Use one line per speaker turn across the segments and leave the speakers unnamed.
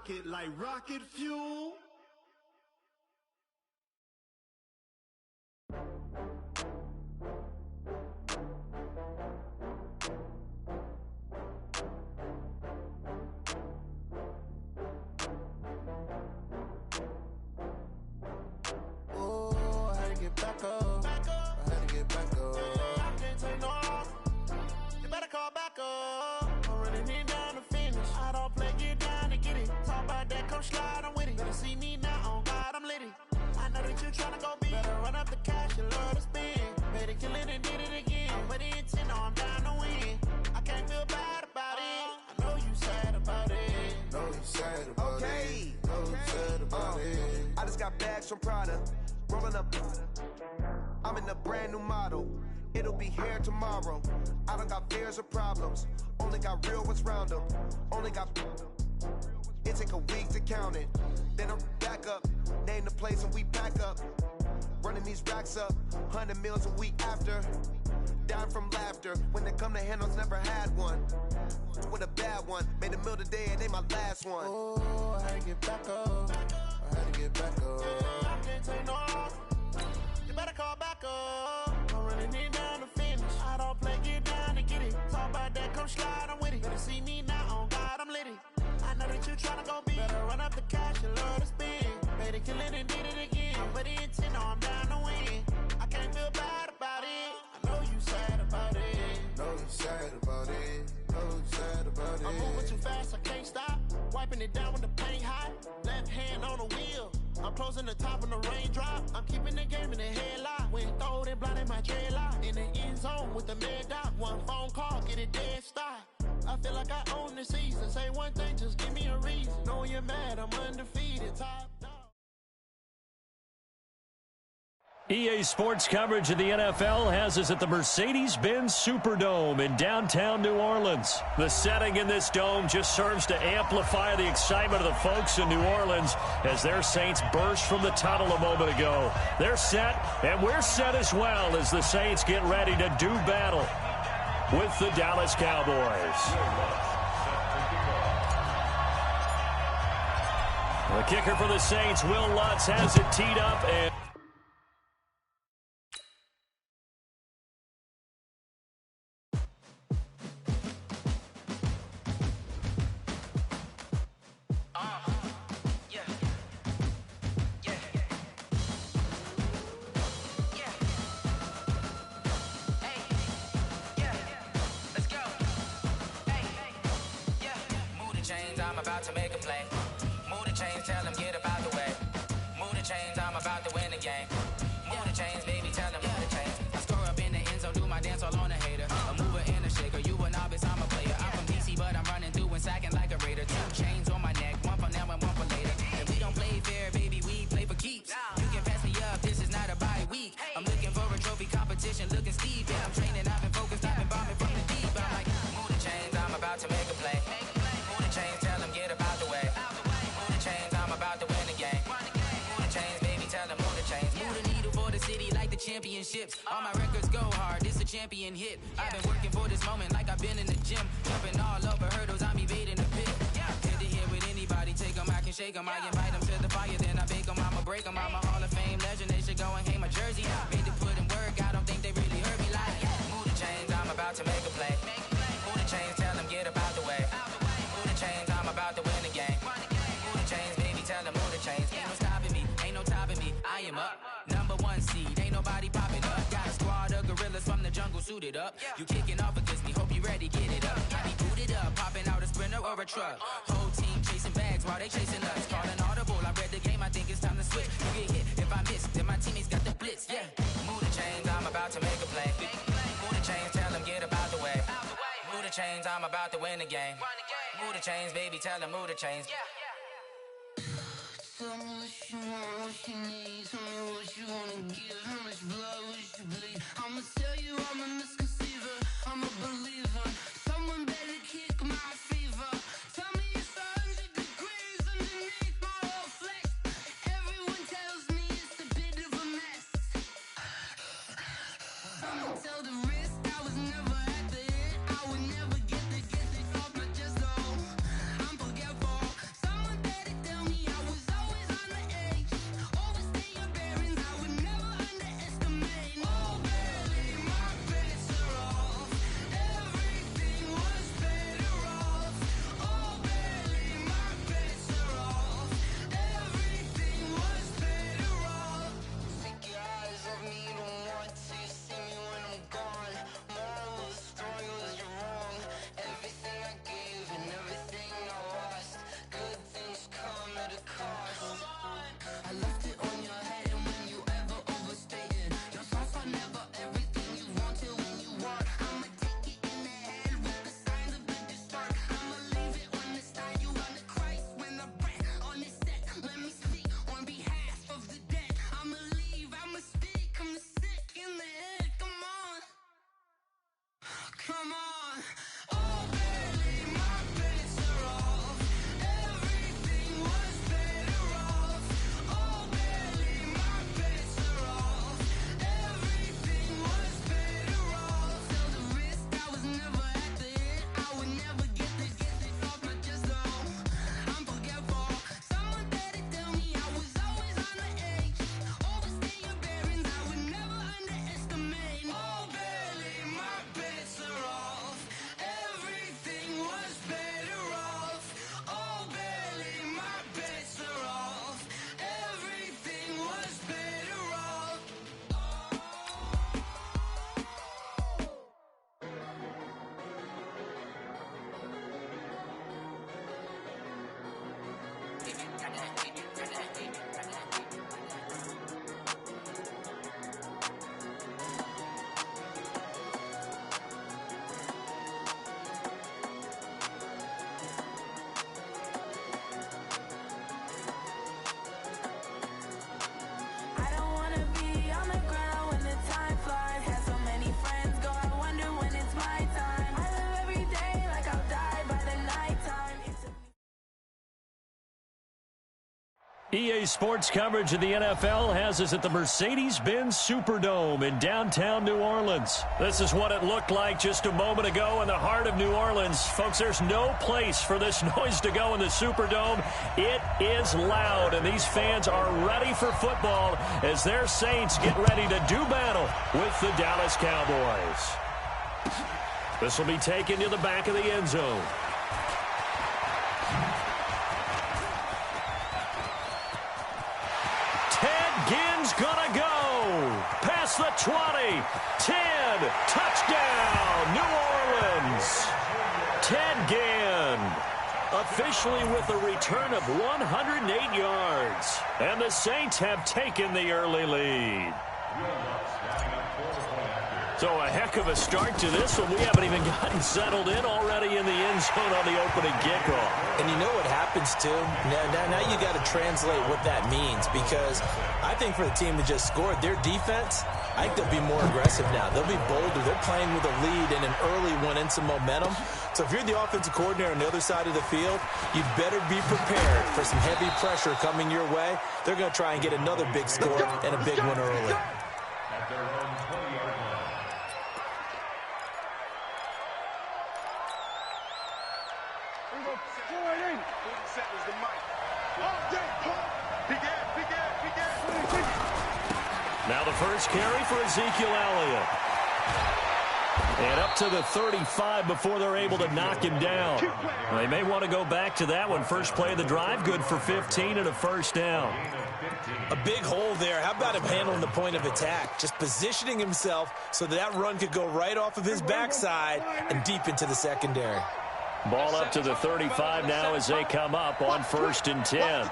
rock it like rocket fuel.
Oh, I had to get back up. I had to get back up.
I can't take no loss. You better call back up. I'm running in down to finish. I don't play, get down to get it. Talk about that, come slide, I'm with it. Better see me now, on God, I'm litty. I know that you tryna go big. Better run up the cash, you love to spend. Better kill it and did it again. I'm with the intent, no, I'm down to win. I can't feel bad about it. I know you sad about it.
Know you sad about
Okay.
it. Know you sad about it.
I just got bags from Prada, rolling up. I'm in a brand new model. It'll be here tomorrow. I don't got fears or problems. Only got real ones round them. Only got. It take a week to count it. Then I'm back up. Name the place and we back up. Running these racks up. 100 meals a week after. Down from laughter. When they come to handles, never had one. With a bad one. Made a meal today and they my last one.
Oh, I had to get back up. I had to get back up.
I can't take no loss. You better call back up. I'm running in down to finish. I don't play, get down to get it. Talk about that, come slide, I'm with it. Better see me now, on God, I'm litty. I know that you tryna go big. Better run up the cash, you love to spend. Better kill it and did it again. I'm with the intent, no, I'm down to win. I can't feel bad about it. I know you sad about it.
Know you sad about it. Know you sad about it.
I'm moving too fast, I can't stop. Wiping it down with the paint hot. Left hand on the wheel. I'm closing the top when the raindrop. I'm keeping the game in the headlock. When throwed and blinded my dreadlock. In the end zone with the mad dot. One phone call, get it dead stop. I feel like I own the season. Say one thing, just give me a reason. Knowing you're mad, I'm undefeated. Top dog.
EA Sports coverage of the NFL has us at the Mercedes-Benz Superdome in downtown New Orleans. The setting in this dome just serves to amplify the excitement of the folks in New Orleans as their Saints burst from the tunnel a moment ago. They're set, and we're set as well as the Saints get ready to do battle with the Dallas Cowboys. The kicker for the Saints, Will Lutz, has it teed up and...
I'm about to make a play. Move the chains, tell them get about the way. Move the chains, I'm about to win the game. Move the chains, baby, tell them move the chains. I score up in the end zone, do my dance all on a hater. A mover and a shaker, you a novice, I'm a player. I'm from DC, but I'm running through and sacking like a raider. 2 chains on my neck, one for now and one for later. And we don't play fair, baby, we play for keeps. You can pass me up, this is not a bye week. I'm looking for a trophy competition, looking steep. Yeah, I'm training, I've been focused, I've been bombing from the deep. I'm like, move the chains, I'm about to make a play. Move the chains, tell them get about the way. Move the chains, I'm about to win the game. Move the chains, baby, tell them move the chains. Move the needle for the city like the championships. All my records go hard, this a champion hit. I've been working for this moment like I've been in the gym. Jumping all over hurdles, I'm evading the pit. Head to head with anybody, take them, I can shake them. I invite them to the fire, then I bake them, I'ma break them. I'm a Hall of Fame legend, they should go and hang my jersey. Made to put in work, I don't think they really heard me like, move the chains, I'm about to make a play. Move the chains, tell them get about the way. Move the chains, I'm about to win the game. Move the chains, baby, tell them move the chains. Ain't no stopping me, ain't no topping me. I am up, #1 seed, ain't nobody popping up. Got a squad of gorillas from the jungle suited up. You kicking off against me, hope you ready, get it up. I be booted up, popping out a Sprinter or a truck. Whole team chasing bags while they chasing us. Calling audible, I read the game, I think it's time to switch. You get hit, if I miss, then my teammates got the blitz, yeah. Move the chains, I'm about to make a play. Move the chains, tell them get about the way. Move the chains, I'm about to win the game. Move the chains, baby, tell them move the chains.
Tell me what you want, what you need. Tell me what you wanna give. How much blood would you bleed? I'ma tell you I'm a misconceiver. I'm a believer. Someone better kick my fever. Tell me it's 100 degrees underneath my whole flesh. Everyone tells me it's a bit of a mess. I'ma tell the risk I was never at the hit. I would never get the off my chest, though. I'm forgetful. Someone better
EA Sports coverage of the NFL has us at the Mercedes-Benz Superdome in downtown New Orleans. This is what it looked like just a moment ago in the heart of New Orleans. Folks, there's no place for this noise to go in the Superdome. It is loud, and these fans are ready for football as their Saints get ready to do battle with the Dallas Cowboys. This will be taken to the back of the end zone. Gonna go past the 20, 10, touchdown, New Orleans. Ted Ginn officially with a return of 108 yards, and the Saints have taken the early lead. So a heck of a start to this one. We haven't even gotten settled in already in the end zone on the opening kickoff.
And you know what happens, too? Now you got to translate what that means, because I think for the team that just scored, their defense, I think they'll be more aggressive now. They'll be bolder. They're playing with a lead and an early one and some momentum. So if you're the offensive coordinator on the other side of the field, you better be prepared for some heavy pressure coming your way. They're going to try and get another big score and a big one early.
Now the first carry for Ezekiel Elliott. And up to the 35 before they're able to knock him down. They may want to go back to that one. First play of the drive, good for 15 and a first down.
A big hole there. How about him handling the point of attack? Just positioning himself so that run could go right off of his backside and deep into the secondary.
Ball up to the 35 now as they come up on 1st and 10.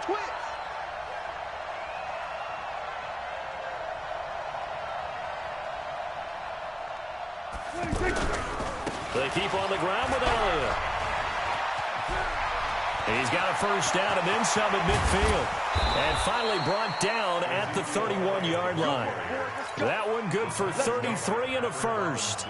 They keep on the ground with Elliott. He's got a first down and then some at midfield. And finally brought down at the 31-yard line. That one good for 33 and a first.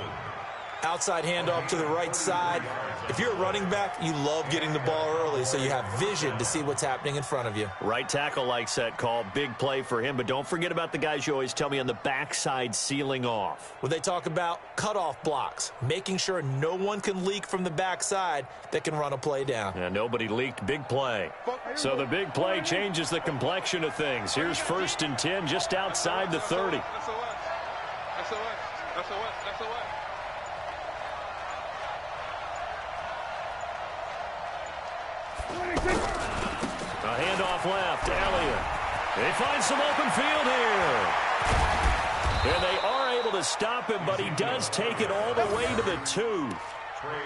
Outside handoff to the right side. If you're a running back, you love getting the ball early so you have vision to see what's happening in front of you.
Right tackle likes that call. Big play for him. But don't forget about the guys you always tell me on the backside sealing off.
When they talk about cutoff blocks, making sure no one can leak from the backside that can run a play down.
And nobody leaked. Big play. So the big play changes the complexion of things. Here's 1st and 10 just outside the 30. A handoff left, Elliott. They find some open field here. And they are able to stop him, but he does take it all the way to the 2.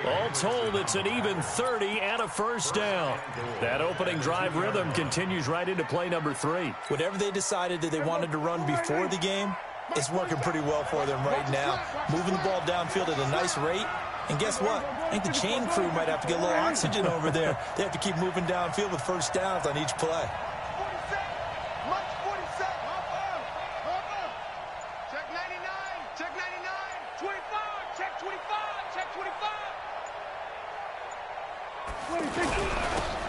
All told, it's an even 30 and a first down. That opening drive rhythm continues right into play number 3.
Whatever they decided that they wanted to run before the game, it's working pretty well for them right now. Moving the ball downfield at a nice rate. And guess what? I think the chain crew might have to get a little oxygen over there. They have to keep moving downfield with first downs on each play.
Check 99, check 99, 25, check 25, check 25.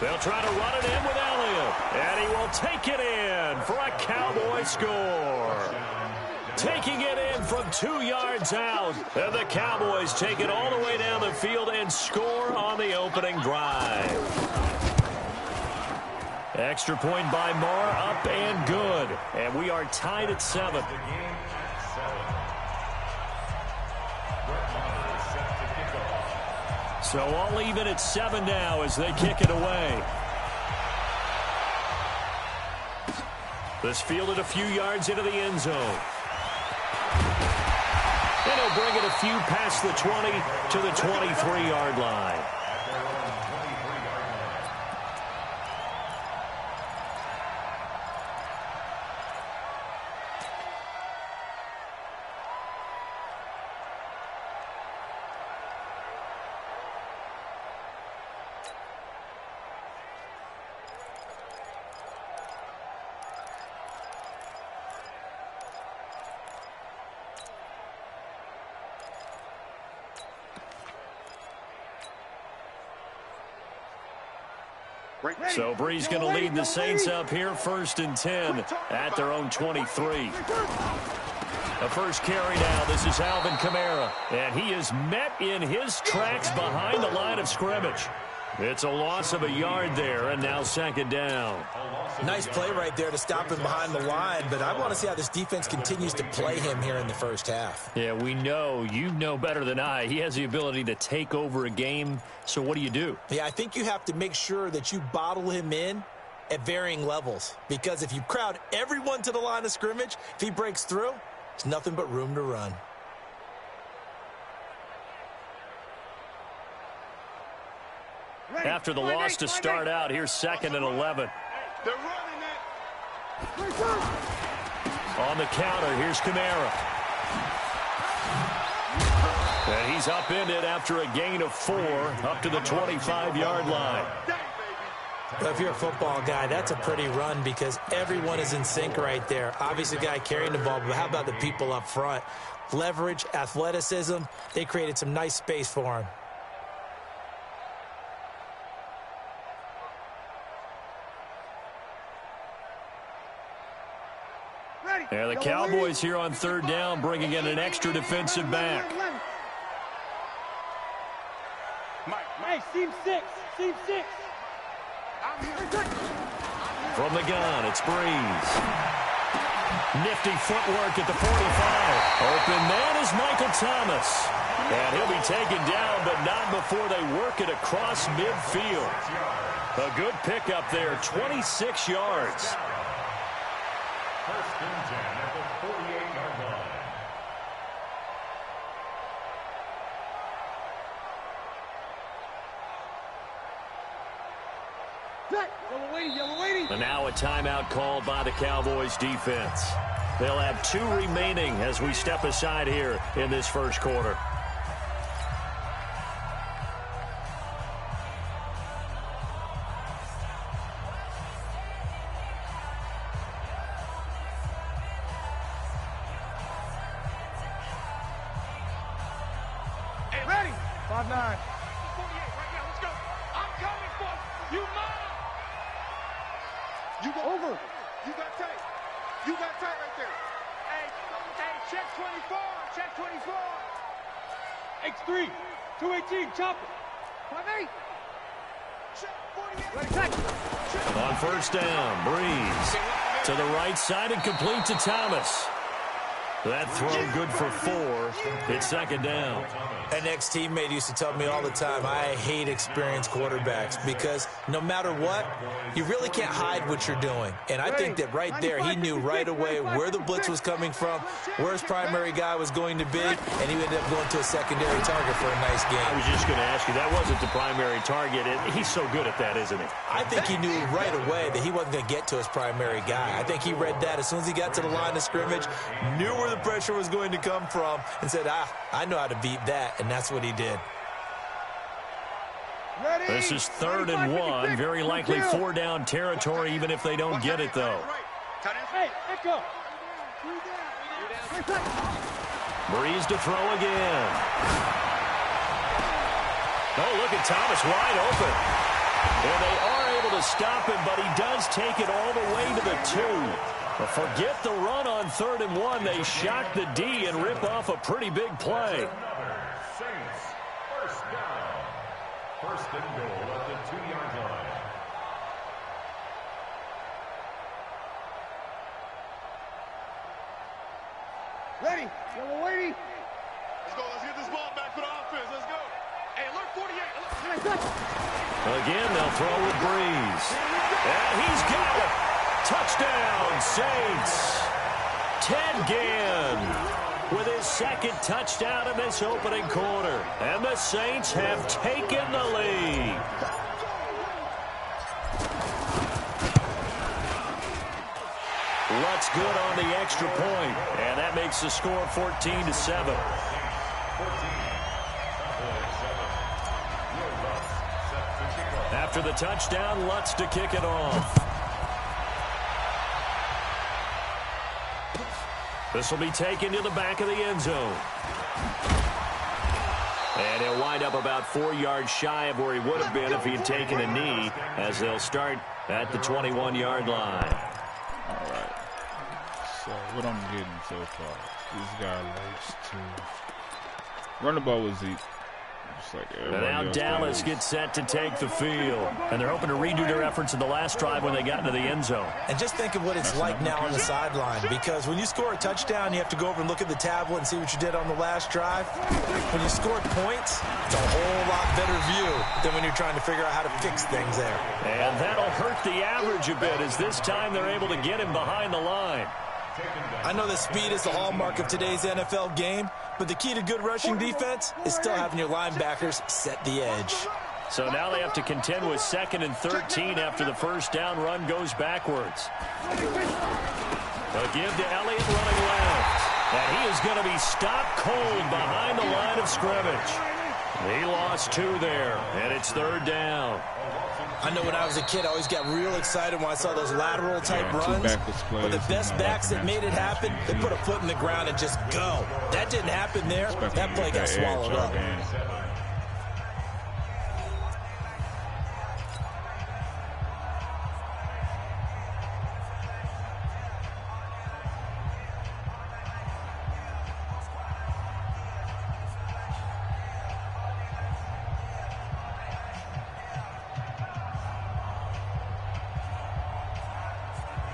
They'll try to run it in with Elliott. And he will take it in for a Cowboy score. Taking it in from 2 yards out. And the Cowboys take it all the way down the field and score on the opening drive. Extra point by Marr, up and good. And we are tied at 7. So all even at 7 now as they kick it away. This fielded a few yards into the end zone. And he'll bring it a few past the 20 to the 23-yard line. So Bree's going to lead the Saints up here, 1st and 10 at their own 23. The first carry now. This is Alvin Kamara, and he is met in his tracks behind the line of scrimmage. It's a loss of a yard there, and now 2nd down.
Nice play right there to stop him behind the line, but I want to see how this defense continues to play him here in the first half.
Yeah, we know. You know better than I. He has the ability to take over a game, so what do you do?
Yeah, I think you have to make sure that you bottle him in at varying levels, because if you crowd everyone to the line of scrimmage, if he breaks through, it's nothing but room to run.
After the loss to start out, here's 2nd and 11.
They're running it.
On the counter, here's Kamara. And he's upended after a gain of 4 up to the 25-yard line.
But if you're a football guy, that's a pretty run because everyone is in sync right there. Obviously, the guy carrying the ball, but how about the people up front? Leverage, athleticism, they created some nice space for him.
Yeah, the Cowboys here on 3rd down, bringing in an extra defensive back.
Hey, seam 6.
From the gun, it's Breeze. Nifty footwork at the 45. Open man is Michael Thomas. And he'll be taken down, but not before they work it across midfield. A good pickup there, 26 yards.
1st and 10 at the 48-yard line.
And now a timeout called by the Cowboys defense. They'll have 2 remaining as we step aside here in this first quarter.
X3, 218, chopper.
On 1st down, Breeze to the right side and complete to Thomas. That throw good for 4. It's 2nd down.
An ex-teammate used to tell me all the time, I hate experienced quarterbacks because no matter what, you really can't hide what you're doing. And I think that right there, he knew right away where the blitz was coming from, where his primary guy was going to be, and he ended up going to a secondary target for a nice game.
I was just going to ask you, that wasn't the primary target. He's so good at that, isn't he?
I think he knew right away that he wasn't going to get to his primary guy. I think he read that as soon as he got to the line of scrimmage, knew where the pressure was going to come from, and said, I know how to beat that. And that's what he did.
This is 3rd and 1. Very likely 4-down territory, even if they don't get it, though.
Hey, Echo.
Breeze to throw again. Oh, look at Thomas wide open. And they are able to stop him, but he does take it all the way to the 2. But forget the run on 3rd and 1. They shock the D and rip off a pretty big play.
Saints, 1st down. 1st and goal at the 2-yard line.
Ready. Yellow lady. Let's go. Let's get this ball back for the offense. Let's go. Hey, alert 48.
Again, they'll throw with Breeze. And he's got it. Touchdown, Saints. Ted Ginn with his 2nd touchdown in this opening quarter. And the Saints have taken the lead. Lutz good on the extra point, and that makes the score 14-7. After the touchdown, Lutz to kick it off. This will be taken to the back of the end zone. And he'll wind up about 4 yards shy of where he would have been if he had taken a knee, as they'll start at the 21-yard line.
All right. So what I'm getting so far, this guy likes to run the ball with Zeke. Like
and now Dallas gets set to take the field. And they're hoping to redo their efforts in the last drive when they got into the end zone.
And just think of what it's like now on the sideline, because when you score a touchdown, you have to go over and look at the tablet and see what you did on the last drive. When you scored points, it's a whole lot better view than when you're trying to figure out how to fix things there.
And that'll hurt the average a bit, as this time they're able to get him behind the line.
I know that speed is the hallmark of today's NFL game, but the key to good rushing defense is still having your linebackers set the edge.
So now they have to contend with 2nd and 13 after the first down run goes backwards. They'll give to Elliott running left. And he is going to be stopped cold behind the line of scrimmage. He lost 2 there, and it's 3rd down.
I know when I was a kid, I always got real excited when I saw those lateral-type runs. But the best backs that made it happen, they put a foot in the ground and just go. That didn't happen there. That play got swallowed up.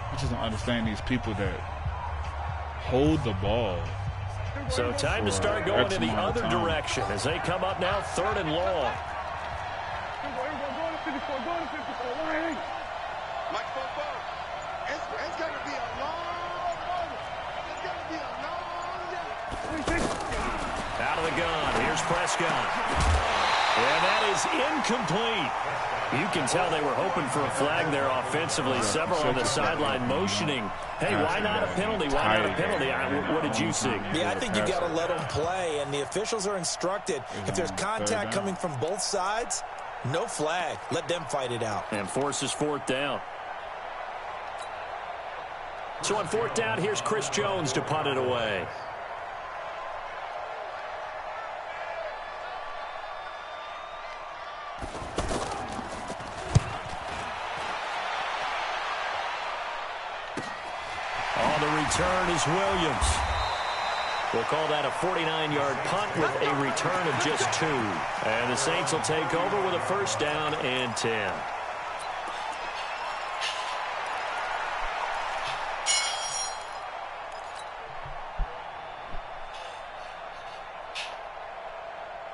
I just don't understand these people that hold the ball.
So time to start going in the other direction as they come up now 3rd and long.
It's going to be a long moment. It's going to be a long day.
Out of the gun. Here's Prescott. And that is incomplete. You can tell they were hoping for a flag there offensively. Several on the sideline motioning. Hey, why not a penalty? Why not a penalty? What did you see?
Yeah, I think you got to let them play, and the officials are instructed. If there's contact coming from both sides, no flag. Let them fight it out.
And forces 4th down. So on 4th down, here's Chris Jones to punt it away. On the return is Williams. We'll call that a 49-yard punt with a return of just 2. And the Saints will take over with a 1st down and 10.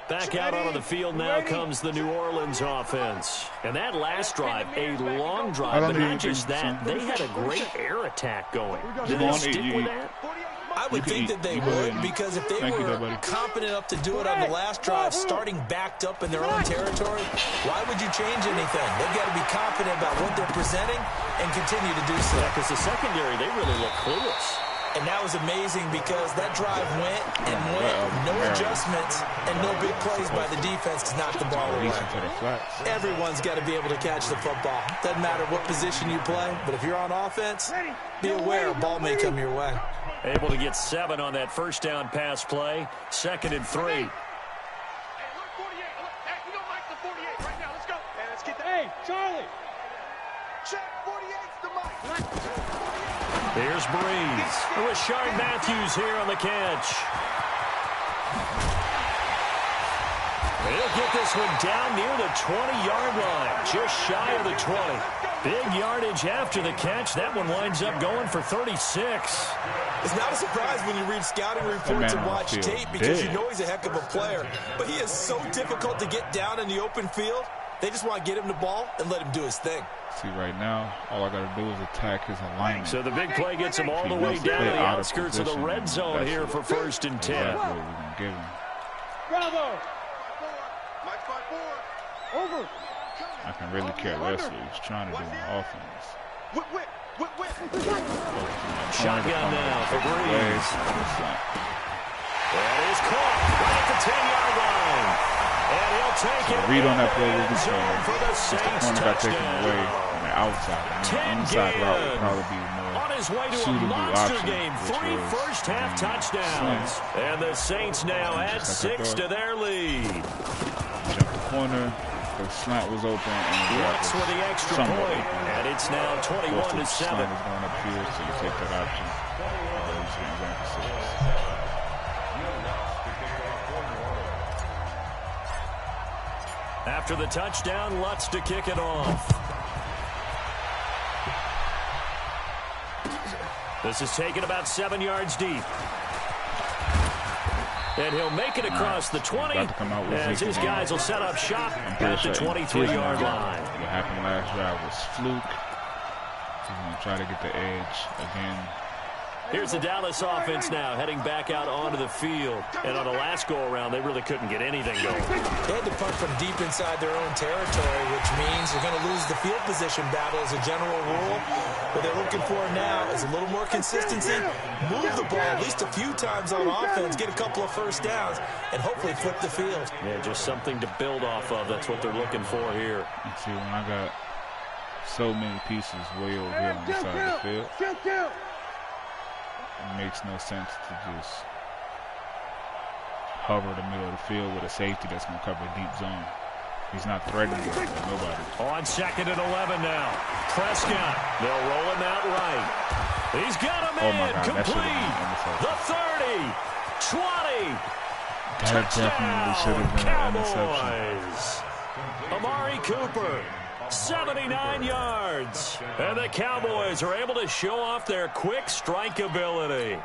Back out onto the field now comes the New Orleans offense. And that last drive, a long drive, but not just that. They had a great air attack going. Did they stick with that?
I would think that they would, because if they were confident enough to do it on the last drive, starting backed up in their own territory, why would you change anything? They've got to be confident about what they're presenting and continue to do so.
Yeah, because the secondary, they really look clueless.
And that was amazing because that drive went and went, no adjustments, and no big plays by the defense to knock the ball away. Everyone's got to be able to catch the football. Doesn't matter what position you play, but if you're on offense, be aware a ball may come your way.
Able to get 7 on that 1st down pass play. 2nd and 3.
Hey, look, 48. Look, hey, we don't like the 48 right now. Let's go. Hey, let's get that.
Hey, Charlie.
Check 48's the mic.
Here's Breeze. Rashard Matthews here on the catch. He'll get this one down near the 20-yard line, just shy of the 20. Big yardage after the catch. That one winds up going for 36.
It's not a surprise when you read scouting reports and watch tape because you know he's a heck of a player. But he is so difficult to get down in the open field. They just want to get him the ball and let him do his thing.
See, right now, all I got to do is attack his alignment.
So the big play gets him all the way down to the outskirts of the red zone here for 1st and 10.
Bravo!
Over.
I can really care less what he's trying to do on offense.
Shotgun now for Breeze. That is caught right at the 10-yard line. And he'll take it.
Read on that play will be
for the Saints
touchdown. Away on the outside. The inside route would probably be more
his way to a monster game. 3 first-half touchdowns. And the Saints now add 6 to their lead.
Jump the corner. The slant was open. And
Lux with the extra point. And it's now 21-7.
Slant is going upfield, so you take that option.
After the touchdown, Lutz to kick it off. This is taken about 7 yards deep. And he'll make it across the 20 as his guys will set up shop at the 23-yard line.
What happened last drive was fluke. He's going to try to get the edge again.
Here's the Dallas offense now heading back out onto the field. And on the last go-around, they really couldn't get anything going.
They had to punt from deep inside their own territory, which means they're going to lose the field position battle as a general rule. What they're looking for now is a little more consistency, move the ball at least a few times on offense, get a couple of first downs, and hopefully flip the field.
Yeah, just something to build off of. That's what they're looking for here.
And see, when I got so many pieces way over here on the side of the field, it makes no sense to just hover the middle of the field with a safety that's going to cover a deep zone. He's not threatening nobody.
On 2nd and 11 now. Prescott. They'll roll him out right. He's got him in. Complete. The 30. 20.
That definitely should have been an interception.
Amari Cooper. 79 yards. And the Cowboys are able to show off their quick strike ability.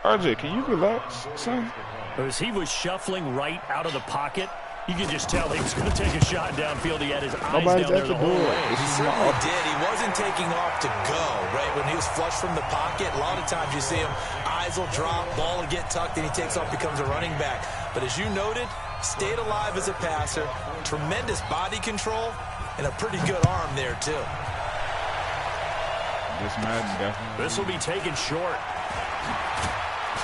RJ, can you relax, son?
As he was shuffling right out of the pocket, you could just tell he was going to take a shot downfield. He had his eyes down there the whole way.
He certainly did. He wasn't taking off to go, right? When he was flush from the pocket, a lot of times you see him, eyes will drop, ball will get tucked, and he takes off, becomes a running back. But as you noted, stayed alive as a passer, tremendous body control, and a pretty good arm there, too.
This will be taken short.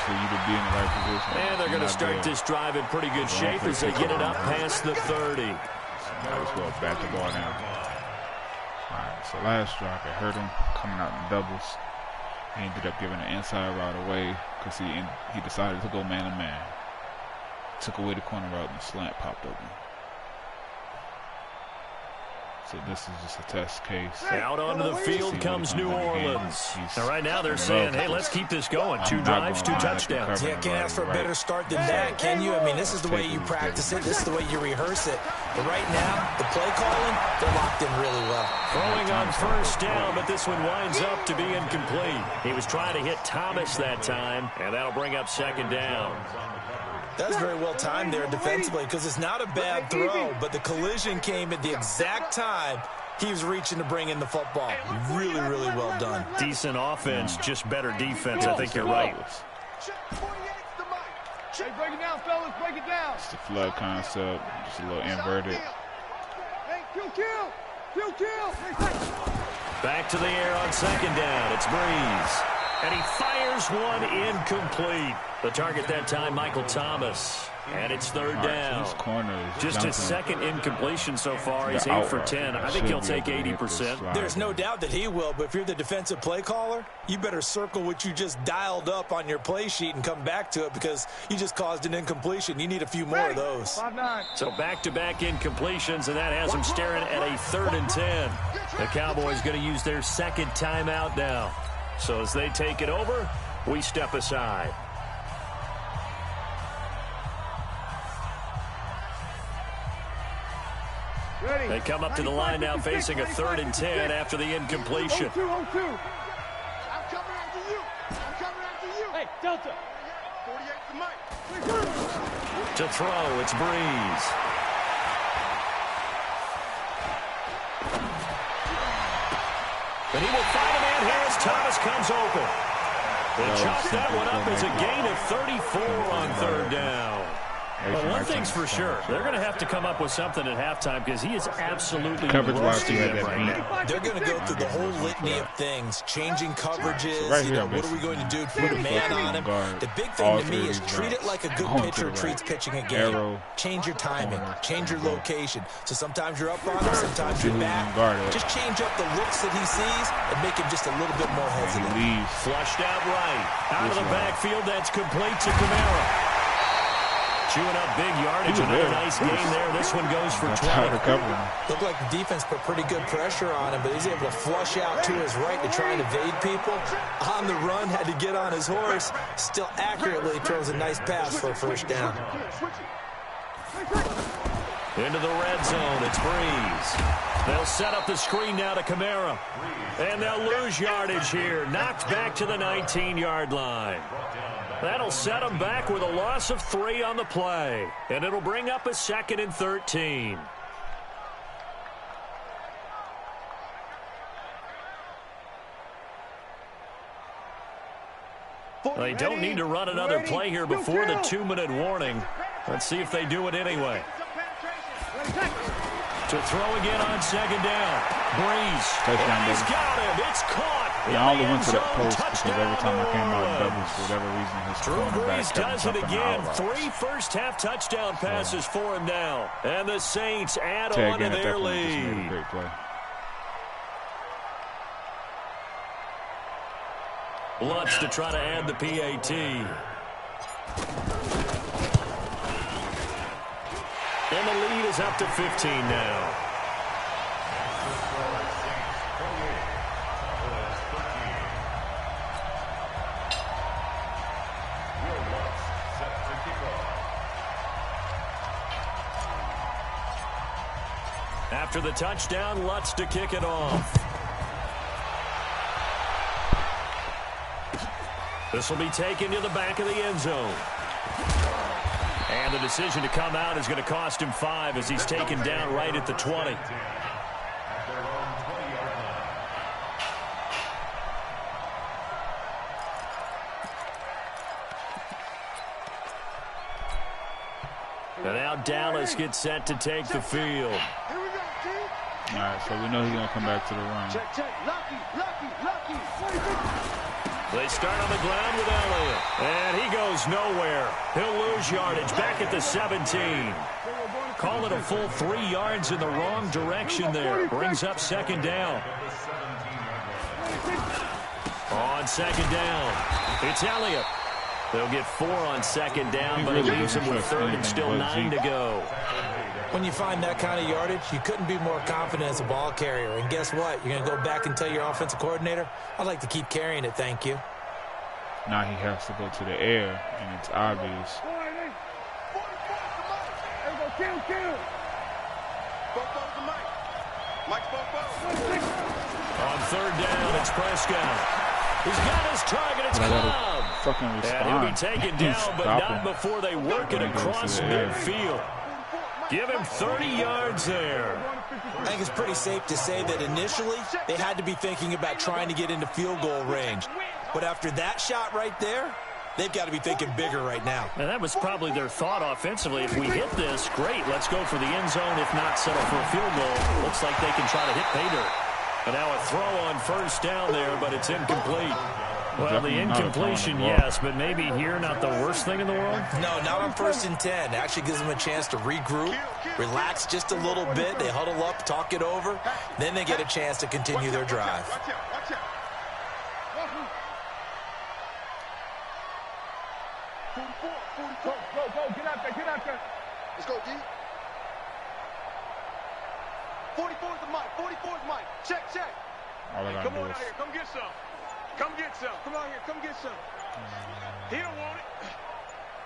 For you to be in the right position.
And they're going to start this drive in pretty good shape as they get it up past the 30.
Might as well bat the ball down. All right, so last drive, it hurt him coming out in doubles. He ended up giving an inside route away because he decided to go man-to-man. Took away the corner route and the slant popped open. So this is just a test case.
Out onto the field comes New Orleans. And right now they're saying, hey, let's keep this going. 2 drives, 2 touchdowns.
Yeah, can't ask for a better start than that, can you? I mean, this is the way you practice it. This is the way you rehearse it. But right now, the play calling, they're locked in really well.
Throwing on first down, but this one winds up to be incomplete. He was trying to hit Thomas that time, and that'll bring up 2nd down.
That was very well timed there defensively because it's not a bad throw, but the collision came at the exact time he was reaching to bring in the football. Really, really well done.
Decent offense, just better defense. I think you're right.
Hey, break it down, fellas. Break it down.
It's the flood concept, just a little inverted.
Hey, kill.
Back to the air on 2nd down. It's Breeze. And he fires one incomplete. The target that time, Michael Thomas. And it's 3rd down. Just his 2nd incompletion so far. He's 8 for 10. I think he'll take 80%.
There's no doubt that he will, but if you're the defensive play caller, you better circle what you just dialed up on your play sheet and come back to it because you just caused an incompletion. You need a few more of those.
5-9.
So back-to-back incompletions, and that has him staring at a 3rd and 10. The Cowboys going to use their 2nd timeout now. So as they take it over, we step aside.
Ready.
They come up to the line now facing a 3rd and 10 after the incompletion.
0-2. I'm coming after you.
Hey, Delta.
48 to Mike.
To throw, it's Breeze. And he will find a man here as Thomas comes open. They chop that one up as a gain of 34 on 3rd down. Well, one thing's for sure. They're going to have to come up with something at halftime because he is absolutely roasting them right now.
They're going to go through the whole litany of things, changing coverages, what are we going to do to put a man on him? The big thing to me is treat it like a good pitcher treats pitching a game. Change your timing, change your location. So sometimes you're up on him, sometimes you're back. Just change up the looks that he sees and make him just a little bit more hesitant.
Flushed out right. Out of the backfield, that's complete to Camara. Chewing up big yardage. Another nice game there. This one goes for 20.
Looked like the defense put pretty good pressure on him, but he's able to flush out to his right to try and evade people. On the run, had to get on his horse. Still accurately throws a nice pass for a first down.
Into the red zone. It's Breeze. They'll set up the screen now to Camara. And they'll lose yardage here. Knocked back to the 19-yard line. That'll set them back with a loss of 3 on the play. And it'll bring up a 2nd and 13. They don't need to run another play here before the 2-minute warning. Let's see if they do it anyway. To throw again on 2nd down. Breeze.
Touchdown,
he's got him. It's caught.
Yeah, I only went to that post because every time I came out of doubles, for whatever reason, his
Breeze does it again. 3 first-half touchdown passes for him now. And the Saints add on to their lead.
Great play.
Lutz to try to add the PAT. And the lead is up to 15 now. After the touchdown, Lutz to kick it off. This will be taken to the back of the end zone. And the decision to come out is going to cost him 5 as he's taken down right at the 20. And now Dallas gets set to take the field.
All right, so we know he's going to come back to the run.
They start on the ground with Elliott. And he goes nowhere. He'll lose yardage back at the 17. Call it a full 3 yards in the wrong direction there. Brings up 2nd down. On 2nd down, it's Elliott. They'll get 4 on 2nd down, but it leaves them with 3rd and still 9 to go.
When you find that kind of yardage, you couldn't be more confident as a ball carrier. And guess what? You're going to go back and tell your offensive coordinator, I'd like to keep carrying it, thank you.
Now he has to go to the air, and it's obvious.
On 3rd down, it's Prescott. He's got his target. It's Cobb. And he'll be taken down, but not before they work it across midfield. Give him 30 yards there.
I think it's pretty safe to say that initially they had to be thinking about trying to get into field goal range. But after that shot right there, they've got to be thinking bigger right now.
And that was probably their thought offensively. If we hit this, great, let's go for the end zone. If not, settle for a field goal. Looks like they can try to hit pay dirt. And now a throw on 1st down there, but it's incomplete. Well, the incompletion, yes, but maybe here not the worst thing in the world?
No, not on 1st and 10. Actually gives them a chance to regroup, relax just a little bit. They huddle up, talk it over. Then they get a chance to continue their drive.
Go, get out there. Let's go, D. 44's the mic, 44's mic. Check. Come on out here, come get some. Come out here, come get some. He don't want it.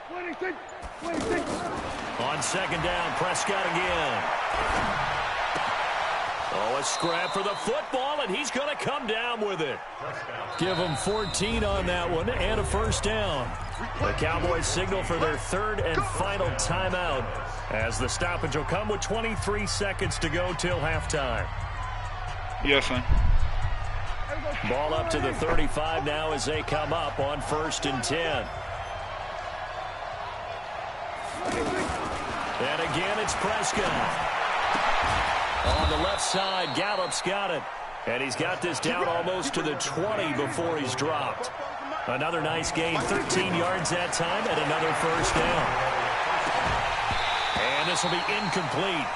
26.
On 2nd down, Prescott again. Oh, a scrap for the football, and he's going to come down with it. Give him 14 on that one and a 1st down. The Cowboys signal for their 3rd and final timeout as the stoppage will come with 23 seconds to go till halftime.
Yes, sir.
Ball up to the 35 now as they come up on 1st and 10. And again, it's Prescott. On the left side, Gallup's got it. And he's got this down almost to the 20 before he's dropped. Another nice gain, 13 yards that time, and another first down. And this will be incomplete.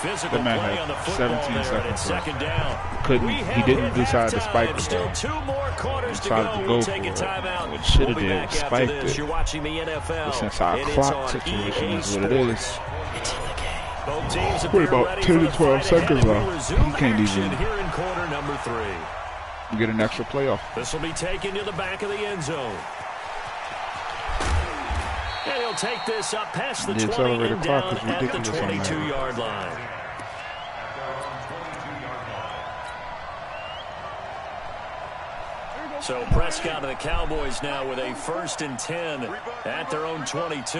Physical play on the football there, and it's second down.
He didn't decide to spike it.
Still 2 more quarters to
Decided
go.
to go
We'll
for
take a
it.
timeout.
What should have
We'll be
did
back
was
after
spiked
this.
it.
You're watching the NFL.
But since our clock situation is what it is,
It's in the game. Both teams
put about 10 to 12 seconds off. He can't even
here in quarter number 3.
get an extra playoff.
This will be taken to the back of the end zone. And he'll take this up past the 20 and down at the 22-yard line. So Prescott and the Cowboys now with a 1st and 10 at their own 22.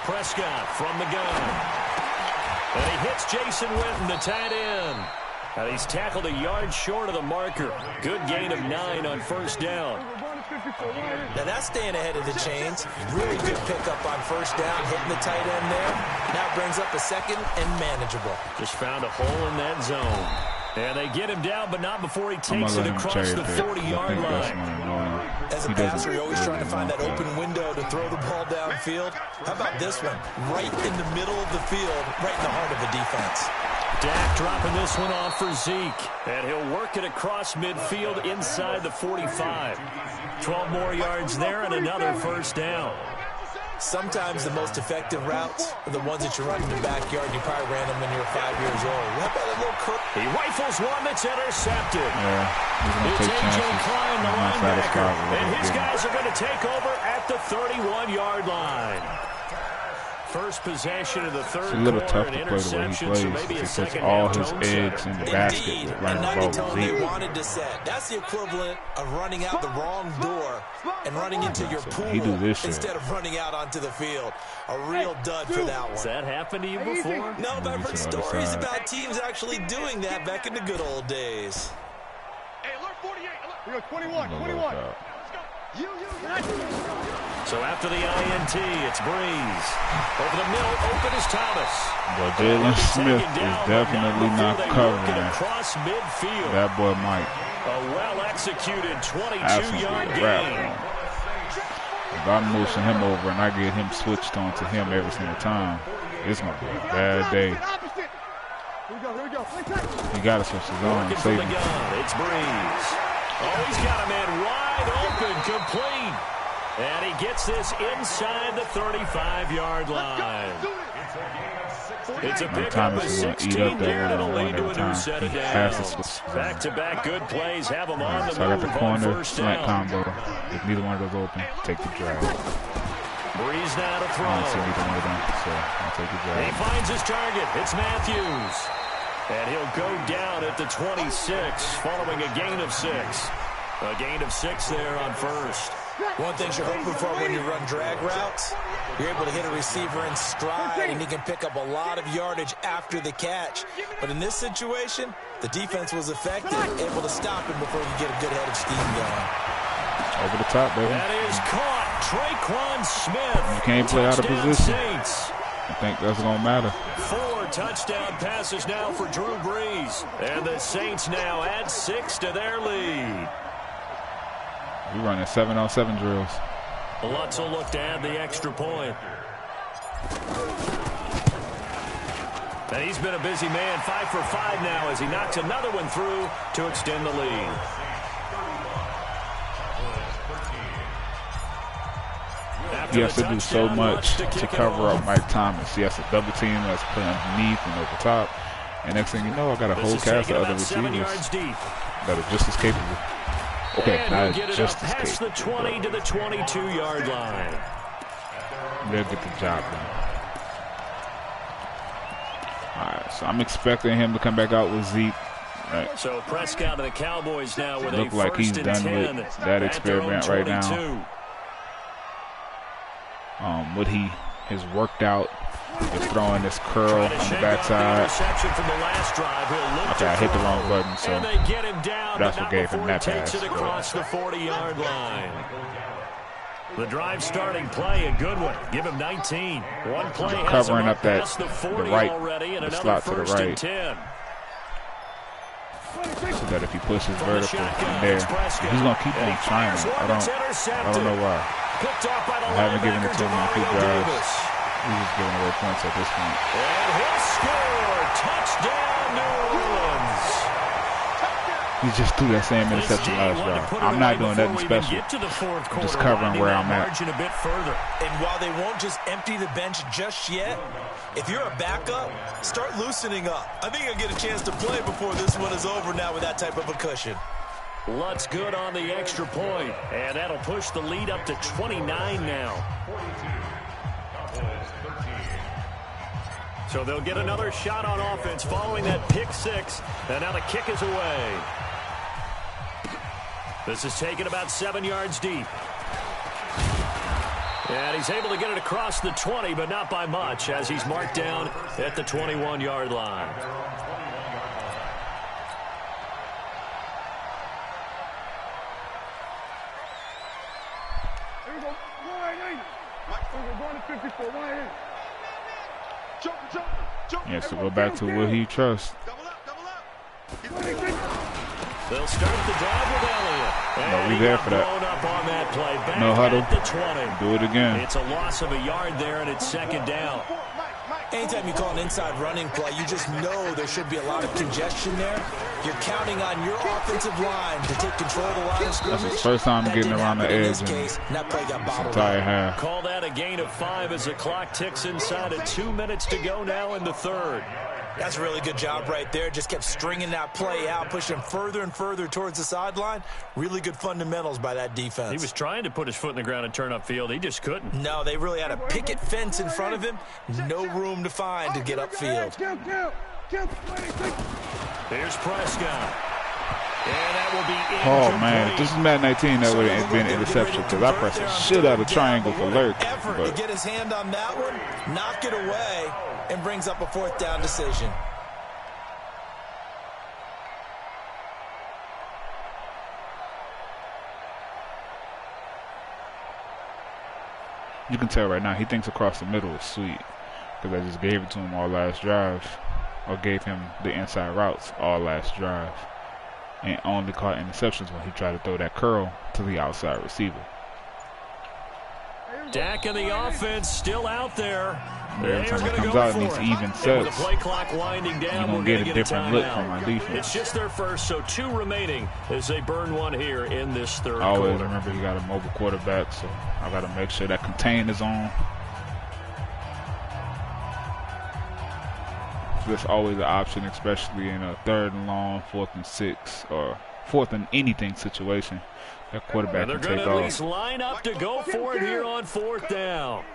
Prescott from the gun. And he hits Jason Witten, the tight end. And he's tackled a yard short of the marker. Good gain of 9 on first down.
Now that's staying ahead of the chains. Really good pickup on first down, hitting the tight end there. Now brings up a second and manageable.
Just found a hole in that zone. And they get him down, but not before he takes it across the 40-yard line.
As a passer, you're always trying to find that open window to throw the ball downfield. How about this one? Right in the middle of the field, right in the heart of the defense.
Dak dropping this one off for Zeke. And he'll work it across midfield inside the 45. 12 more yards there and another first down.
Sometimes the most effective routes are the ones that you run in the backyard. You probably ran them when you were 5 years old. How about a little curve?
He rifles one that's intercepted.
Yeah,
it's A.J. Klein, the linebacker. And his
game.
guys are going to take over at the 31-yard line. First possession of the third
It's a little
quarter,
tough
an
to play the way he
interception,
plays.
so maybe a
He puts
second
all
half
his
tone
eggs in the basket
Indeed,
with running
and
the
not
ball
the tone
with
they
Zeke.
wanted to set. That's the equivalent of running out the wrong door and running into your pool
he do this shit.
instead of running out onto the field. A real dud for that one.
Has that happened to you before?
No, but I've heard stories about teams actually doing that back in the good old days.
Hey, alert 48.
We go 21, 21.
So after the INT, it's Breeze. Over the middle, open is Thomas.
But Jalen Smith is definitely not covering
across midfield.
that boy Mike.
A well-executed 22-yard gain.
If I motion him over and I get him switched on to him every single time, it's going to be a bad day.
Here we go.
He got to switch his on and save him.
It's Breeze. Oh, he's got a man wide open, complete. And he gets this inside the 35-yard line. It's a pickup of 16 there, and it'll lead to a new set of downs. Back-to-back good plays have him on the
So I got
move
the
on
corner,
first
slant
down.
combo. If neither one of those open, take the drag.
Breeze now to
I
throw.
don't see neither one of them, so I'll take the
He
drag.
finds his target. It's Matthews. And he'll go down at the 26 following a gain of 6. A gain of 6 there on first.
One thing you're hoping for when you run drag routes, you're able to hit a receiver in stride and he can pick up a lot of yardage after the catch. But in this situation, the defense was effective, able to stop him before you get a good head of steam going.
Over the top, baby.
That is caught. Traquan Smith.
You can't play out of
Touchdown
position.
Saints.
I think that's going to matter.
4 touchdown passes now for Drew Brees. And the Saints now add 6 to their lead.
We running 7-on-7 drills.
Lutz will look to add the extra point. And he's been a busy man, 5 for 5 now as he knocks another one through to extend the lead.
He has to do so much to cover up Mike Thomas. He has to double team, he has to play underneath and over top. And next thing you know, I got a whole cast of other receivers that are just as capable. Okay, not just as
past the 20 to the 22-yard line.
They'll get the job done. All right, so I'm expecting him to come back out with Zeke. Right.
So Prescott and the Cowboys now with
Look
a
like he's
first and
done
10
with that experiment right now. What he has worked out is throwing this curl on the backside. Okay, I hit the wrong button, so that's what gave him that pass.
Across the 40-yard line. The drive starting play, a good one. Give him 19. One play has
covering up that
the 40
right,
already, and
the
another
slot to the
first and
right.
10.
So that if he pushes vertical in there, he's gonna keep on trying it. I don't know why. I haven't given it to him on 2 drives. He's just giving away points at this point.
And he'll score! Touchdown, New Orleans!
He just threw that same interception last drive. I'm not doing nothing special. I'm just covering where I'm at.
And while they won't just empty the bench just yet, if you're a backup, start loosening up. I think I'll get a chance to play before this one is over now with that type of a cushion.
Lutt's good on the extra point, and that'll push the lead up to 29 now. So they'll get another shot on offense following that pick 6, and now the kick is away. This is taken about 7 yards deep. And he's able to get it across the 20, but not by much, as he's marked down at the 21-yard line.
Here we go. We're going to 54.
He has to go back to what he trusts.
They'll start the drive with Elliott.
No, we there for that.
On that play. Back
no huddle.
At the 20.
Do it again.
It's a loss of a yard there, and it's second down.
Anytime you call an inside running play, you just know there should be a lot of congestion there. You're counting on your offensive line to take control of the line of scrimmage.
That's his first time getting around the edge in this entire half.
Call that a gain of 5 as the clock ticks inside of 2 minutes to go now in the third.
That's a really good job right there. Just kept stringing that play out, pushing further and further towards the sideline. Really good fundamentals by that defense.
He was trying to put his foot in the ground and turn upfield. He just couldn't.
No, they really had a picket fence in front of him. No room to find to get upfield.
Here's Prescott. And that will be
oh, man. If this is Madden 19, that would have been an interception because I pressed the shit out of triangle for Lurk.
Effort to get his hand on that one, knock it away, and brings up a 4th down decision.
You can tell right now he thinks across the middle is sweet because I just gave it to him all last drive, or gave him the inside routes all last drive, and only caught interceptions when he tried to throw that curl to the outside receiver.
Dak and the offense still out there.
Every time he comes out, it needs even sets.
With the play clock winding down,
you're going to get a different look from my defense.
It's just their first, so 2 remaining as they burn one here in this third quarter.
I always remember you got a mobile quarterback, so I got to make sure that contain is on. That's always an option, especially in a 3rd and long, 4th and 6, or 4th and anything situation. That quarterback can take off.
They're going to at least line up to go for it here on 4th down.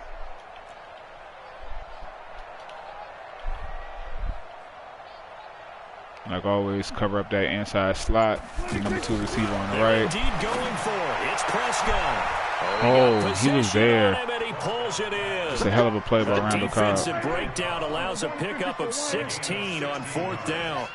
Like always, cover up that inside slot. The number 2 receiver on the right.
Indeed going for it. It's Prescott.
Oh, he was there.
He pulls it in.
It's a hell of a play by Randall Cobb.
Defensive breakdown allows a pickup of 16 on 4th down.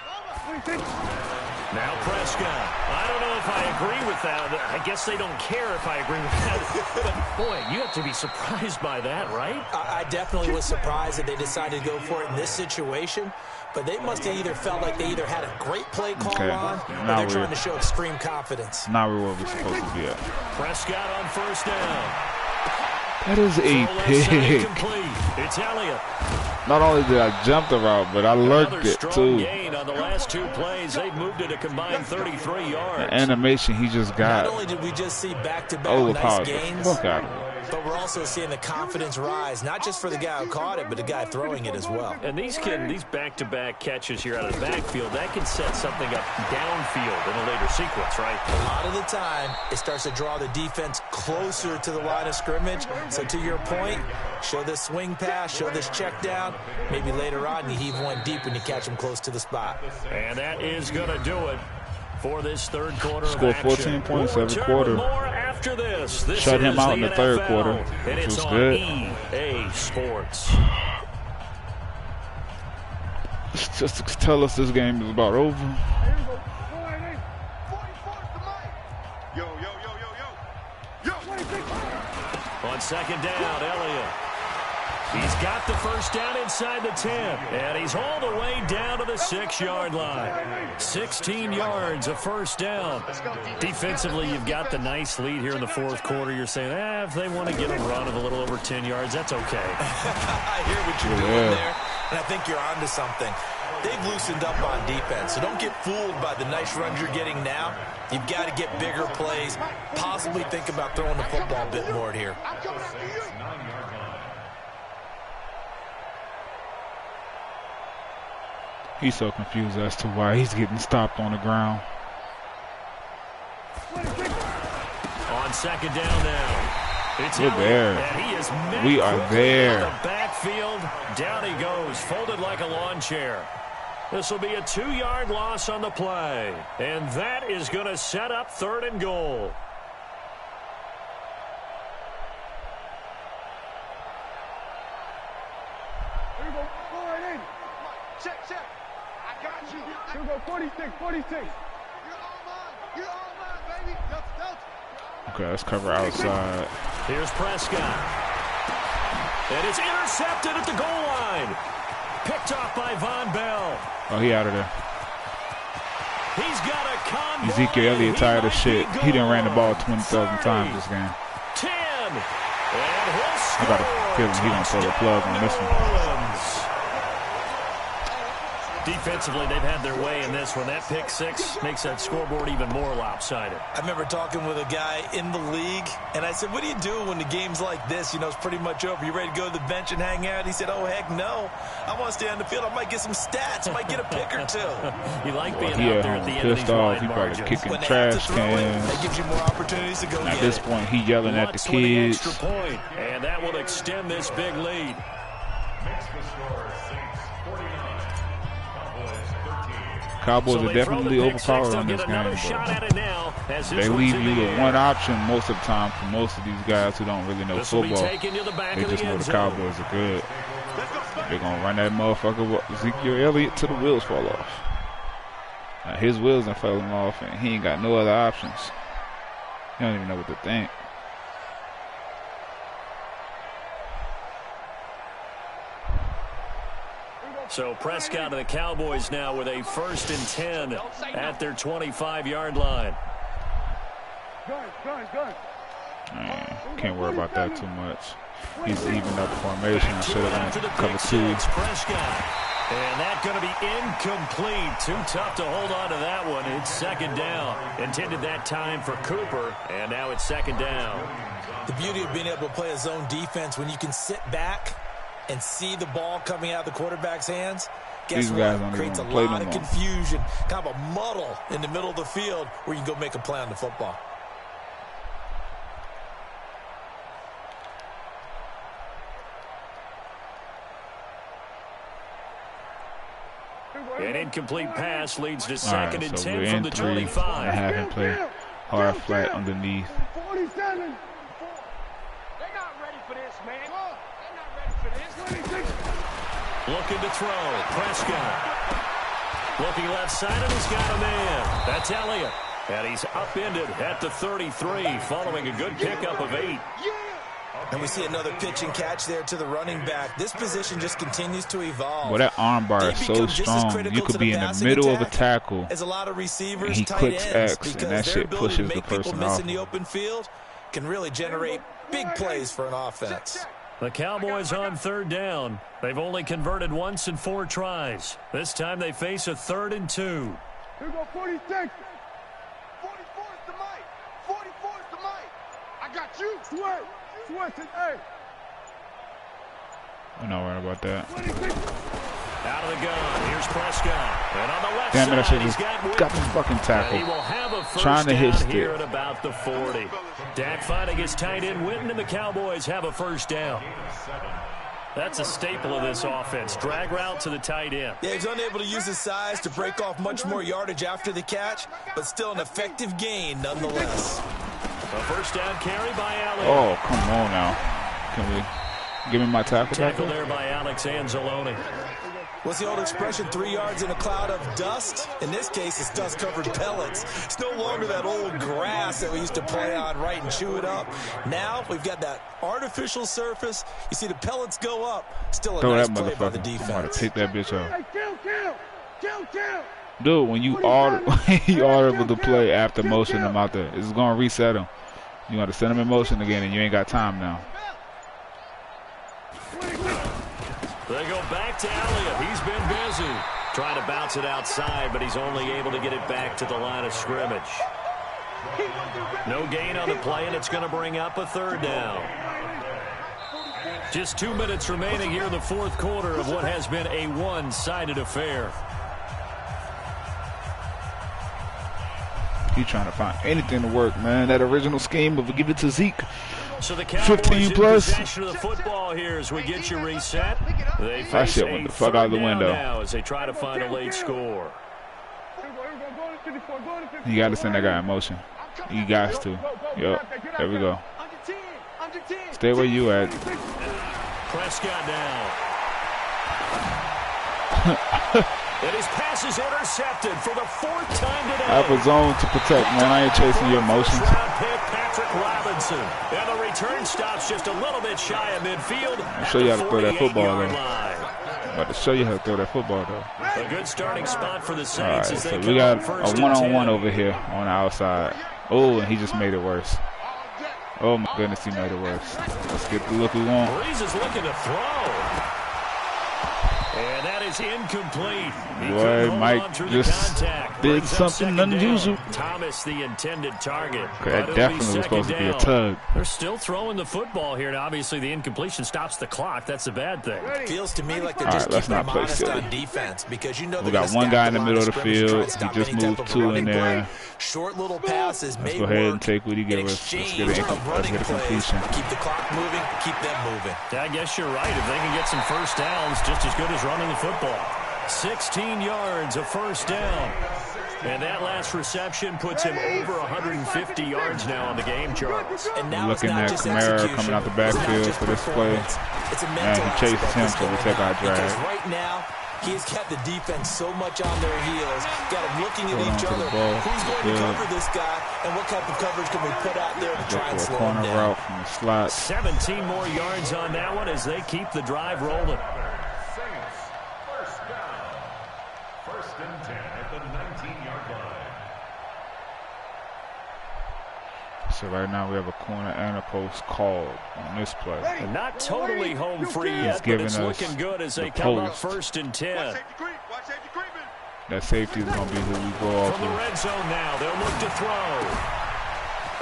Now Prescott. I don't know if I agree with that. I guess they don't care if I agree with that. But, boy, you have to be surprised by that, right?
I definitely was surprised that they decided to go for it in this situation. But they must have either felt like they either had a great play call on, or they're trying to show extreme confidence.
Now we're where we're supposed to be at.
Prescott on 1st down.
That is a pick.
It's Elliott.
Not only did I jump the route, but I lurked it too.
Gain on the last 2 plays. They've moved it a combined 33 yards.
The animation he just got.
Not only did we just see back-to-back nice gains,
fuck out of it.
but we're also seeing the confidence rise, not just for the guy who caught it, but the guy throwing it as well.
And these back-to-back catches here out of the backfield, that can set something up downfield in a later sequence, right?
A lot of the time, it starts to draw the defense closer to the line of scrimmage. So to your point, show this swing pass, show this check down. Maybe later on you heave one deep when you catch him close to the spot.
And that is going to do it for this third quarter.
Score 14 points every quarter.
More after this.
Shut him out in the third quarter, which was good.
EA Sports.
Just to tell us this game is about over.
Yo, yo, yo, yo, yo. Yo.
On second down, Elliott. He's got the first down inside the 10, and he's all the way down to the 6-yard line. 16 yards, a first down. Defensively, you've got the nice lead here in the fourth quarter. You're saying, if they want to get a run of a little over 10 yards, that's okay.
I hear what you're doing there, and I think you're onto something. They've loosened up on defense, so don't get fooled by the nice runs you're getting now. You've got to get bigger plays, possibly think about throwing the football a bit more here.
He's so confused as to why he's getting stopped on the ground.
On second down now. It's
We're there.
And he is
we are there.
The backfield, down he goes, folded like a lawn chair. This will be a 2-yard loss on the play. And that is going to set up 3rd and goal.
Here we go. Go right in.
Check, check. I got you.
Here we go. 46, 46.
You're all mine. You're all mine, baby.
Okay, let's cover outside.
Here's Prescott. And it's intercepted at the goal line. Picked off by Von Bell.
Oh, he out of there.
He's got a convoy.
Ezekiel Elliott tired of shit. He done ran the ball 20,000 times this game.
10. And he'll score.
I got a feeling he gonna pull the plug on this one.
Defensively, they've had their way in this one. That pick six makes that scoreboard even more lopsided.
I remember talking with a guy in the league, and I said, what do you do when the game's like this? You know, it's pretty much over. You ready to go to the bench and hang out? He said, oh, heck no. I want to stay on the field. I might get some stats. I might get a pick or two.
You like being out there at the end of these
off. He
wide
probably
margins.
kicking trash cans.
That gives you more opportunities to go
At this point, he yelling at the kids.
Extra point, and that will extend this big lead.
Makes the score 6-49.
Cowboys are definitely overpowered on this game, but they leave you with one option most of the time for most of these guys who don't really know football. They just know the Cowboys are good. They're going to run that motherfucker with Ezekiel Elliott till the wheels fall off. Now, his wheels are falling off, and he ain't got no other options. He don't even know what to think.
So Prescott of the Cowboys now with a 1st and 10 at their 25-yard line.
Man, can't worry about that too much. He's evened up the formation. I should have went cover 2.
Prescott. And that's going to be incomplete. Too tough to hold on to that one. It's 2nd down. Intended that time for Cooper, and now it's 2nd down.
The beauty of being able to play a zone defense when you can sit back and see the ball coming out of the quarterback's hands, guess what? Creates a lot of confusion, kind of a muddle in the middle of the field where you can go make a play on the football.
An incomplete pass leads to 2nd and 10 from the
3
25.
I have him play hard flat underneath.
47.
They're not ready for this, man. They're not ready for this. 26.
Looking to throw. Prescott. Looking left side, and he's got a man. That's Elliott. And he's upended at the 33, following a good pickup of 8.
And we see another pitch and catch there to the running back. This position just continues to evolve.
Well, that arm bar is so strong. You could be in the middle of a tackle,
as a lot of receivers,
and he clicks X, and that shit pushes the person off.
In the open field can really generate big plays for an offense.
The Cowboys on 3rd down. They've only converted once in 4 tries. This time they face a 3rd and 2.
Here we go, 46.
44 is the mic. 44 is the mic. I got you.
Sweat. Sweat it, hey.
I'm not worried about that.
26.
Out of the gun. Here's Prescott. And on the left
Damn it, I
side,
should
he's
have got the fucking tackle.
he will have a first
Trying to hit
down here
stick.
at about the 40. Dak finding his tight end Witten, and the Cowboys have a first down. That's a staple of this offense. Drag route to the tight end.
Yeah, he's unable to use his size to break off much more yardage after the catch, but still an effective gain nonetheless.
A first down carry by Elliott.
Oh, come on now. Can we give me my tackle?
Tackle there by Alex Anzalone.
What's the old expression, 3 yards in a cloud of dust? In this case, it's dust-covered pellets. It's no longer that old grass that we used to play on, right, and chew it up. Now we've got that artificial surface. You see the pellets go up. Still a nice play by the defense.
I'm about to pick that bitch up.
Hey, kill.
Dude, when you audible to play after motion him out there, it's going to reset him. You got to send him in motion again, and you ain't got time now.
They go back to Elliott. He's been busy trying to bounce it outside, but he's only able to get it back to the line of scrimmage. No gain on the play, and it's going to bring up a 3rd down. Just 2 minutes remaining here in the 4th quarter of what has been a one-sided affair.
He's trying to find anything to work, man. That original scheme of give it to Zeke.
So the Cowboys
15 plus.
in possession of the football here as we get you reset. They
That shit went the fuck out of the window.
Now as they try to find a late score.
You got to send that guy in motion. You got to. Yep. There we go. Stay where you at.
Prescott down. And his pass is intercepted for the 4th time today.
I have a zone to protect, man. I ain't chasing your emotions.
Pick Patrick Robinson. And the return stops just a little bit shy of midfield.
I'll show you how to throw that football, though. I'm about to show you how to throw that football, though.
A good starting spot for the Saints.
All right,
as they
so we got a one-on-one over here on the outside. Oh, and he just made it worse. Oh, my goodness, he made it worse. Let's get the look we want.
Breeze is looking to throw. And that is incomplete.
Boy, Mike just did something unusual.
Thomas, the intended target.
That definitely was supposed to be a tug.
They're still throwing the football here, and obviously the incompletion stops the clock. That's a bad thing.
Feels to me like they're just keeping them honest on defense because you know
we got one guy in the middle of the field. He just moved 2 in there.
Short little passes.
Let's go ahead and take what he gave us. Let's get a completion.
Keep the clock moving. Keep them moving.
I guess you're right. If they can get some first downs, just as good as running the football. 16 yards, a first down. And that last reception puts him over 150 yards now on the game charts.
And now looking at Kamara coming out the backfield for this play. And he chases him, so we take our drag.
Because right now, he's got the defense so much on their heels. Got them looking at each other. Who's going to cover this guy, and what type of coverage can we put out there to try and slow him down?
Route from the slot.
17 more yards on that one as they keep the drive rolling.
First and 10 at the 19-yard line.
So right now we have a corner and a post called on this play.
And not totally home free yet, but it's looking good as they come up 1st and 10.
That safety is going to be who we go off
from the red zone now. They'll look to throw.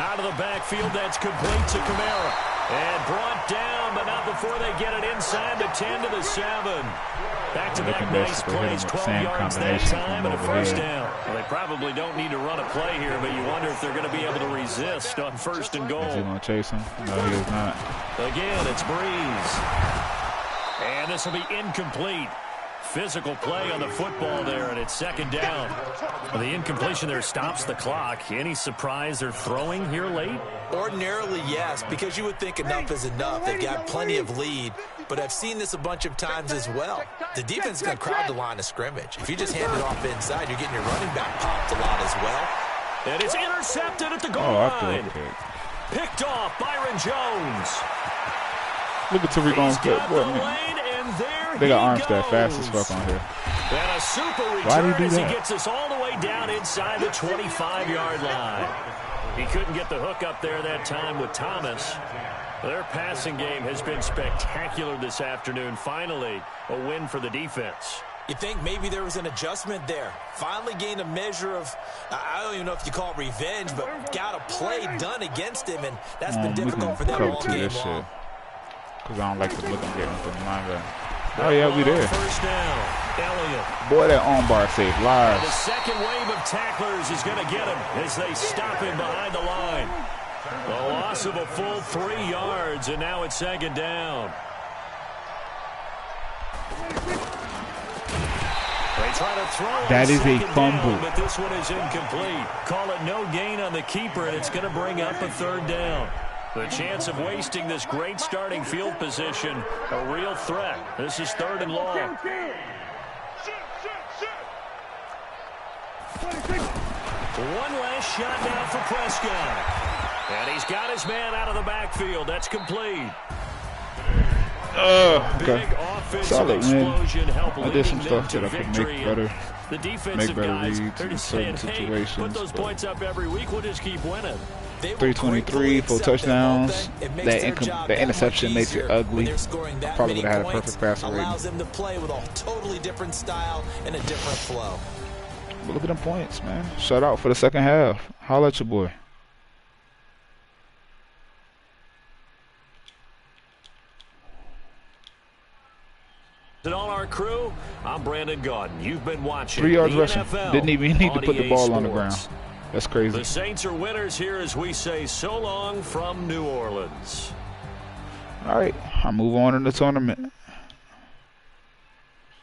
Out of the backfield, that's complete to Kamara. And brought down, but not before they get it inside the 10 to the 7. Back-to-back nice plays, 12 yards that time, and a first down. Well, they probably don't need to run a play here, but you wonder if they're going to be able to resist on 1st and goal.
Is he going to chase him? No, he is not.
Again, it's Breeze. And this will be incomplete. Physical play on the football there, and it's 2nd down. Well, the incompletion there stops the clock. Any surprise they're throwing here late?
Ordinarily, yes, because you would think enough is enough. They've got plenty of lead, but I've seen this a bunch of times as well. The defense is going to crowd the line of scrimmage. If you just hand it off inside, you're getting your running back popped a lot as well.
And it's intercepted at the goal line. Picked off Byron Jones.
Look at Tariq on foot. They got Armstead fast as fuck on here.
And a super return as he gets us all the way down inside the 25-yard line. He couldn't get the hook up there that time with Thomas. Their passing game has been spectacular this afternoon. Finally, a win for the defense.
You think maybe there was an adjustment there. Finally gained a measure of, I don't even know if you call it revenge, but got a play done against him, and that's been difficult for them all game long.
Because I don't like the look I'm getting from the linebacker. Oh, yeah, we there.
First down, Elliott.
Boy, that armbar saved lives.
And the second wave of tacklers is going to get him as they stop him behind the line. A loss of a full 3 yards, and now it's 2nd down. They try to throw
that is a fumble.
Down, but this one is incomplete. Call it no gain on the keeper, and it's going to bring up a 3rd down. The chance of wasting this great starting field position, a real threat. This is 3rd and long. One last shot now for Prescott. And he's got his man out of the backfield. That's complete.
Okay. Solid win. I did some stuff that I could make better.
The defensive guys
reads in certain situations.
Put those points up every week. We'll just keep winning.
323, 4 touchdowns. That interception makes it ugly. I probably would have had a perfect passer rating.
Allows them to play with a totally different style and a different flow.
But look at them points, man. Shut out for the second half. Holla at your boy.
And all our crew, I'm Brandon Gaudin. You've been watching
3 yards
the
rushing.
NFL
Didn't even need to put the ball on the
Sports.
ground. That's crazy.
The Saints are winners here as we say so long from New Orleans.
All right, I'll move on in the tournament.